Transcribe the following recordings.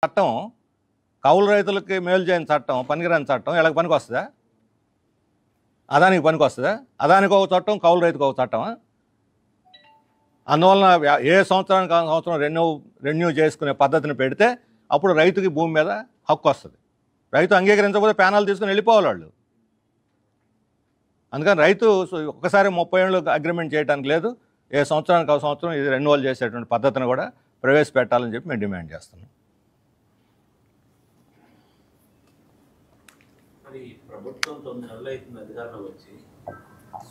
చట్టం కౌలు రైతులకి మేలు చేయని చట్టం, పనికిరాని చట్టం వీళ్ళకి పనికి వస్తుందా? అదానికి పనికి వస్తుందా? అదానికి ఒక చట్టం, కౌలు రైతుకు ఒక చట్టమా? అందువలన ఏ సంవత్సరానికి సంవత్సరం రెన్యూ చేసుకునే పద్ధతిని పెడితే అప్పుడు రైతుకి భూమి మీద హక్కు వస్తుంది. రైతు అంగీకరించకపోతే ప్యానల్ తీసుకుని వెళ్ళిపోవాలి వాళ్ళు. అందుకని రైతు ఒక్కసారి 30 ఏళ్ళు అగ్రిమెంట్ చేయడానికి లేదు. ఏ సంవత్సరానికి ఒక సంవత్సరం ఇది రెన్యువల్ చేసేటువంటి పద్ధతిని కూడా ప్రవేశపెట్టాలని చెప్పి మేము డిమాండ్ చేస్తున్నాం. మరి ప్రభుత్వం 9 నెలలు అవుతుంది అధికారంలోకి వచ్చి,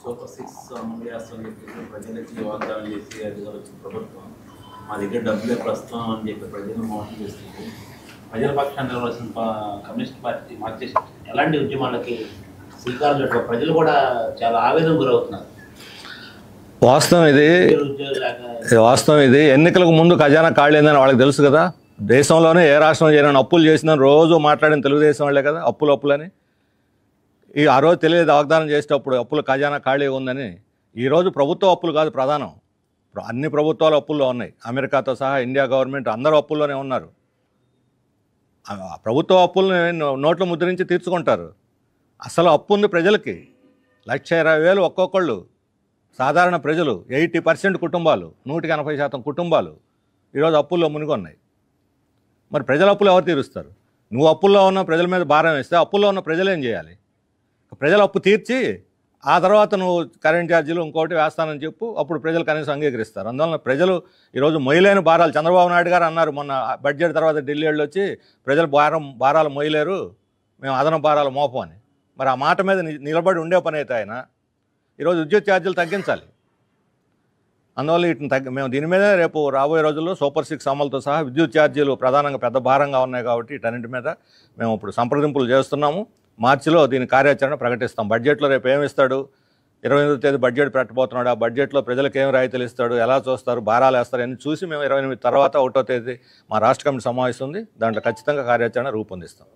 సూపర్ 6 అమలు చేస్తామని చెప్పి ప్రజలకి వాగ్దానం చేసి అధికారులు వచ్చిన ప్రభుత్వం మా దగ్గర డబ్బులే ప్రస్తుతం అని చెప్పి ప్రజలను మోసం చేస్తుంది. ప్రజల పక్షాన్ని నిలవలసిన కమ్యూనిస్ట్ పార్టీ మార్చేసి ఎలాంటి ఉద్యమాలకి శ్రీకారం చుట్టూ ప్రజలు కూడా చాలా ఆవేదన గురవుతున్నారు. వాస్తవం ఇది. ఎన్నికలకు ముందు ఖజానా ఖాళీ అయిందని వాళ్ళకి తెలుసు కదా. దేశంలోనే ఏ రాష్ట్రం చేయని అప్పులు చేసిందని రోజు మాట్లాడిన తెలుగుదేశం వాళ్ళే కదా అప్పులని. ఆ రోజు తెలియదు వాగ్దానం చేసేటప్పుడు అప్పుల ఖజానా ఖాళీ ఉందని. ఈరోజు ప్రభుత్వ అప్పులు కాదు ప్రధానం, అన్ని ప్రభుత్వాలు అప్పుల్లో ఉన్నాయి. అమెరికాతో సహా ఇండియా గవర్నమెంట్ అందరూ అప్పుల్లోనే ఉన్నారు. ప్రభుత్వ అప్పుల్ని నోట్లు ముద్రించి తీర్చుకుంటారు. అసలు అప్పు ఉంది ప్రజలకి 1,20,000 ఒక్కొక్కళ్ళు. సాధారణ ప్రజలు 80% కుటుంబాలు, 180% కుటుంబాలు ఈరోజు అప్పుల్లో మునిగొన్నాయి. మరి ప్రజల అప్పులు ఎవరు తీరుస్తారు? నువ్వు అప్పుల్లో ఉన్న ప్రజల మీద భారం వేస్తే అప్పుల్లో ఉన్న ప్రజలు ఏం చేయాలి? ప్రజల అప్పు తీర్చి ఆ తర్వాత నువ్వు కరెంట్ ఛార్జీలు ఇంకోటి వేస్తానని చెప్పు, అప్పుడు ప్రజలు కనీసం అంగీకరిస్తారు. అందువలన ప్రజలు ఈరోజు మొయ్యలేని భారాలు, చంద్రబాబు నాయుడు గారు అన్నారు మొన్న బడ్జెట్ తర్వాత ఢిల్లీ వాళ్ళు వచ్చి ప్రజలు భారాలు మొయ్యలేరు, మేము అదనపు భారాలు మోపం అని. మరి ఆ మాట మీద నిలబడి ఉండే పని అయితే ఆయన ఈరోజు విద్యుత్ ఛార్జీలు తగ్గించాలి. అందువల్ల వీటిని మేము దీని మీద రేపు రాబోయే రోజుల్లో సూపర్ 6 అమలుతో సహా విద్యుత్ ఛార్జీలు ప్రధానంగా పెద్ద భారంగా ఉన్నాయి కాబట్టి వీటన్నింటి మీద మేము ఇప్పుడు సంప్రదింపులు చేస్తున్నాము. మార్చిలో దీని కార్యాచరణ ప్రకటిస్తాం. బడ్జెట్లో రేపు ఏమి ఇస్తాడు, 28వ తేదీ బడ్జెట్ పెట్టబోతున్నాడు. ఆ బడ్జెట్లో ప్రజలకు ఏం రాయితీలు ఇస్తాడు, ఎలా చూస్తారు, భారాలు వేస్తారు అని చూసి మేము 28 తర్వాత 1వ తేదీ మా రాష్ట్ర కమిటీ సమావేశం ఉంది, దాంట్లో ఖచ్చితంగా కార్యాచరణ రూపొందిస్తాం.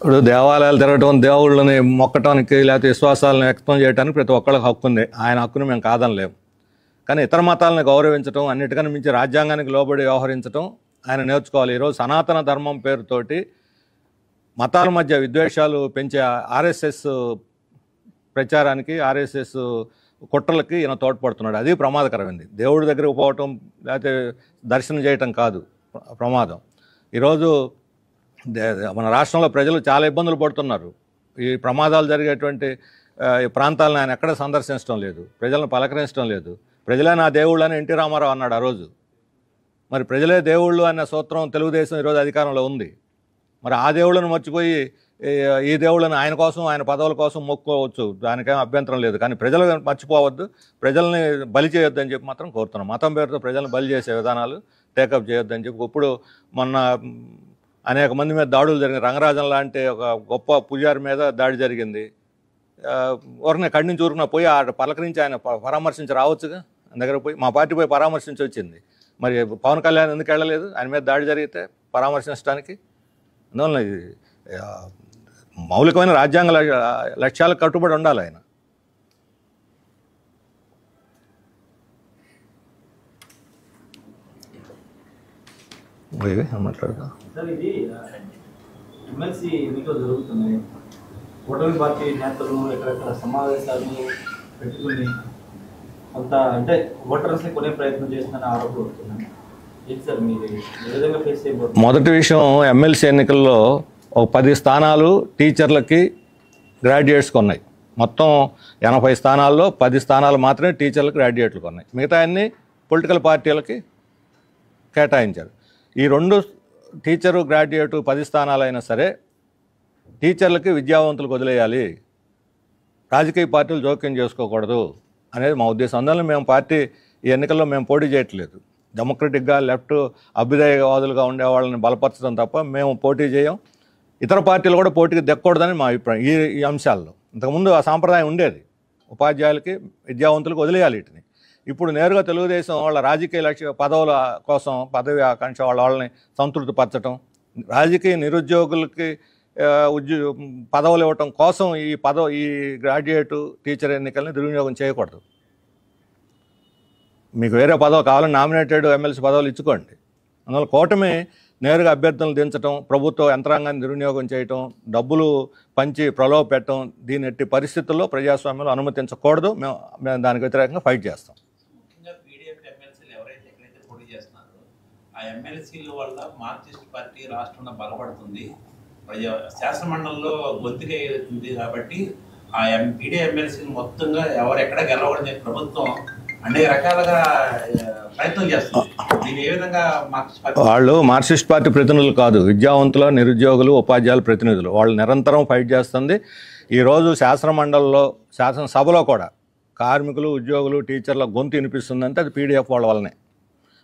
ఇప్పుడు దేవాలయాలు తిరగటం, దేవుళ్ళని మొక్కటానికి లేకపోతే విశ్వాసాలను వ్యక్తం చేయడానికి ప్రతి ఒక్కళ్ళకి హక్కు ఉంది. ఆయన హక్కును మేము కాదనలేము. కానీ ఇతర మతాలను గౌరవించడం, అన్నిటికన్నా మించి రాజ్యాంగానికి లోబడి వ్యవహరించడం ఆయన నేర్చుకోవాలి. ఈరోజు సనాతన ధర్మం పేరుతోటి మతాల మధ్య విద్వేషాలు పెంచే ఆర్ఎస్ఎస్ ప్రచారానికి, ఆర్ఎస్ఎస్ కుట్రలకి ఈయన తోడ్పడుతున్నాడు. అది ప్రమాదకరమైంది. దేవుడి దగ్గరకు పోవటం లేకపోతే దర్శనం చేయటం కాదు ప్రమాదం. ఈరోజు మన రాష్ట్రంలో ప్రజలు చాలా ఇబ్బందులు పడుతున్నారు. ఈ ప్రమాదాలు జరిగేటువంటి ప్రాంతాలను ఆయన ఎక్కడ సందర్శించడం లేదు, ప్రజలను పలకరించడం లేదు. ప్రజలే నా దేవుళ్ళు అని ఎన్టీ రామారావు అన్నాడు ఆ రోజు. మరి ప్రజలే దేవుళ్ళు అన్న సూత్రం తెలుగుదేశం ఈరోజు అధికారంలో ఉంది. మరి ఆ దేవుళ్ళను మర్చిపోయి ఈ దేవుళ్ళని ఆయన కోసం, ఆయన పదవుల కోసం మొక్కుకోవచ్చు, దానికేం అభ్యంతరం లేదు. కానీ ప్రజలు మర్చిపోవద్దు, ప్రజల్ని బలి చేయొద్దు అని చెప్పి మాత్రం కోరుతున్నాం. మతం పేరుతో ప్రజలను బలి చేసే విధానాలు టేకప్ చేయొద్దు అని చెప్పి. ఇప్పుడు మొన్న అనేక మంది మీద దాడులు జరిగినాయి. రంగరాజన్ లాంటి ఒక గొప్ప పూజారి మీద దాడి జరిగింది. ఎవరిని కడి నుంచి ఊరుకున్నా పోయి పలకరించి ఆయన పరామర్శించి రావచ్చుగా. ఆయన దగ్గర పోయి మా పార్టీ పోయి పరామర్శించి వచ్చింది. మరి పవన్ కళ్యాణ్ ఎందుకు వెళ్ళలేదు ఆయన మీద దాడి జరిగితే పరామర్శించడానికి? అందువల్ల మౌలికమైన రాజ్యాంగ లక్ష్యాలకు కట్టుబడి ఉండాలి ఆయన. మాట్లాడదా సార్, ఇది ఎమ్మెల్సీ ఎన్నికలు జరుగుతున్నాయి. కూటమి పార్టీ నేతలు ఎక్కడెక్కడ సమావేశాలు పెట్టుకుని కొంత అంటే ఓటర్స్ని కొనే ప్రయత్నం చేస్తుందని ఆరోపణలు వస్తున్నాయి. ఏంటి సార్ మీరు ఏ విధంగా ఫేస్ చేయబోతున్నారు? మొదటి విషయం, ఎమ్మెల్సీ ఎన్నికల్లో ఒక 10 స్థానాలు టీచర్లకి గ్రాడ్యుయేట్స్కి ఉన్నాయి. మొత్తం 80 స్థానాల్లో 10 స్థానాలు మాత్రమే టీచర్లకు గ్రాడ్యుయేట్లకు ఉన్నాయి. మిగతా అన్ని పొలిటికల్ పార్టీలకి కేటాయించారు. ఈ 2 టీచరు గ్రాడ్యుయేటు 10 స్థానాలైనా సరే టీచర్లకి విద్యావంతులకు వదిలేయాలి, రాజకీయ పార్టీలు జోక్యం చేసుకోకూడదు అనేది మా ఉద్దేశం. అందువల్ల మేము పార్టీ ఈ ఎన్నికల్లో మేము పోటీ చేయట్లేదు. డెమోక్రటిక్గా లెఫ్ట్ అభ్యుదయవాదులుగా ఉండే వాళ్ళని బలపరచడం తప్ప మేము పోటీ చేయం. ఇతర పార్టీలు కూడా పోటీకి దెక్కకూడదని మా అభిప్రాయం. ఈ అంశాల్లో ఇంతకుముందు ఆ సాంప్రదాయం ఉండేది, ఉపాధ్యాయులకి విద్యావంతులకు వదిలేయాలి వీటిని. ఇప్పుడు నేరుగా తెలుగుదేశం వాళ్ళ రాజకీయ లక్ష్య పదవుల కోసం, పదవి ఆకాంక్ష వాళ్ళని సంతృప్తి పరచడం, రాజకీయ నిరుద్యోగులకి పదవులు ఇవ్వటం కోసం ఈ గ్రాడ్యుయేట్ టీచర్ ఎన్నికల్ని దుర్వినియోగం చేయకూడదు. మీకు వేరే పదవి కావాలని నామినేటెడ్ ఎమ్మెల్సీ పదవులు ఇచ్చుకోండి. అందువల్ల కూటమి నేరుగా అభ్యర్థులను దించడం, ప్రభుత్వ యంత్రాంగాన్ని దుర్వినియోగం చేయటం, డబ్బులు పంచి ప్రలోభ పెట్టడం, దీని ఎట్టి పరిస్థితుల్లో ప్రజాస్వామ్యంలో అనుమతించకూడదు. మేము దానికి వ్యతిరేకంగా ఫైట్ చేస్తాం. ముఖ్యంగా పీడీఎఫ్ ఎమ్మెల్సీలు ఎక్కడైతే పోటీ చేస్తున్నారో ఆ ఎమ్మెల్సీల వల్ల మార్క్సిస్ట్ పార్టీ రాష్ట్రంలో బలపడుతుంది, శాసనమండలిలో గొంతుకే అవుతుంది. కాబట్టి ఆ పీడీఎఫ్ ఎమ్మెల్సీలు మొత్తంగా ఎక్కడ గెలవకూడదని ప్రభుత్వం అనేక రకాలుగా ప్రయత్నం చేస్తుంది. దీన్ని ఏ విధంగా వాళ్ళు మార్క్సిస్ట్ పార్టీ ప్రతినిధులు కాదు, విద్యావంతుల, నిరుద్యోగులు, ఉపాధ్యాయుల ప్రతినిధులు. వాళ్ళు నిరంతరం ఫైట్ చేస్తుంది. ఈరోజు శాసనమండలిలో, శాసనసభలో కూడా కార్మికులు, ఉద్యోగులు, టీచర్ల గొంతు వినిపిస్తుందంటే అది పీడీఎఫ్ వాళ్ళ వల్లనే.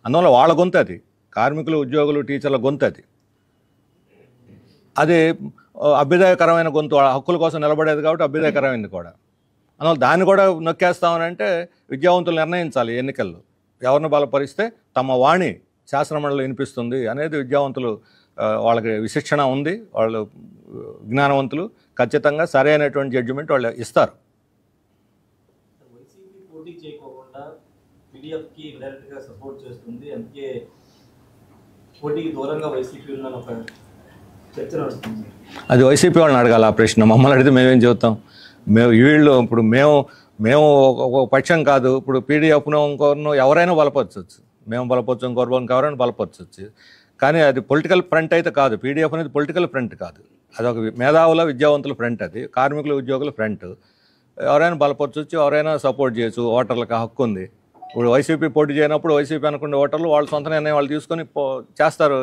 అందువల్ల వాళ్ళ గొంతు అది, కార్మికులు, ఉద్యోగులు, టీచర్ల గొంతు అది అభ్యుదయకరమైన గొంతు, వాళ్ళ హక్కుల కోసం నిలబడేది కాబట్టి అభ్యుదయకరమైంది కూడా. అందువల్ల దాన్ని కూడా నొక్కేస్తామనంటే విద్యావంతులు నిర్ణయించాలి ఎన్నికల్లో ఎవరిని బలపరిస్తే తమ వాణి శాసనమండలిలో వినిపిస్తుంది అనేది. విద్యావంతులు వాళ్ళకి విశిక్షణ ఉంది, వాళ్ళు జ్ఞానవంతులు, ఖచ్చితంగా సరైనటువంటి జడ్జిమెంట్ వాళ్ళు ఇస్తారు. వైసీపీ పోటీ చేయకోకుండా పీడీఎఫ్కి డైరెక్ట్గా సపోర్ట్ చేస్తుంది, అందుకే పోటీకి దూరంగా వైసీపీ ఉన్న ఒక చర్చ నడుస్తుంది. అది వైసీపీ వాళ్ళని అడగాలి ఆ ప్రశ్న. మమ్మల్ని అడిగితే మేమేం చెబుతాం? వీళ్ళు ఇప్పుడు మేము ఒక పక్షం కాదు. ఇప్పుడు పీడీఎఫ్ను ఇంకోరినో ఎవరైనా బలపరచవచ్చు, మేము బలపరచు, ఇంకోరిని బలపరచవచ్చు. కానీ అది పొలిటికల్ ఫ్రంట్ అయితే కాదు. పీడీఎఫ్ అనేది పొలిటికల్ ఫ్రంట్ కాదు, అదొక మేధావుల, విద్యావంతుల ఫ్రంట్. అది కార్మికుల, ఉద్యోగుల ఫ్రంట్. ఎవరైనా బలపరచవచ్చు, ఎవరైనా సపోర్ట్ చేయొచ్చు. ఓటర్లకు హక్కు ఉంది. ఇప్పుడు వైసీపీ పోటీ చేయనప్పుడు వైసీపీ అనుకునే ఓటర్లు వాళ్ళ సొంత నిర్ణయం వాళ్ళు తీసుకొని చేస్తారు.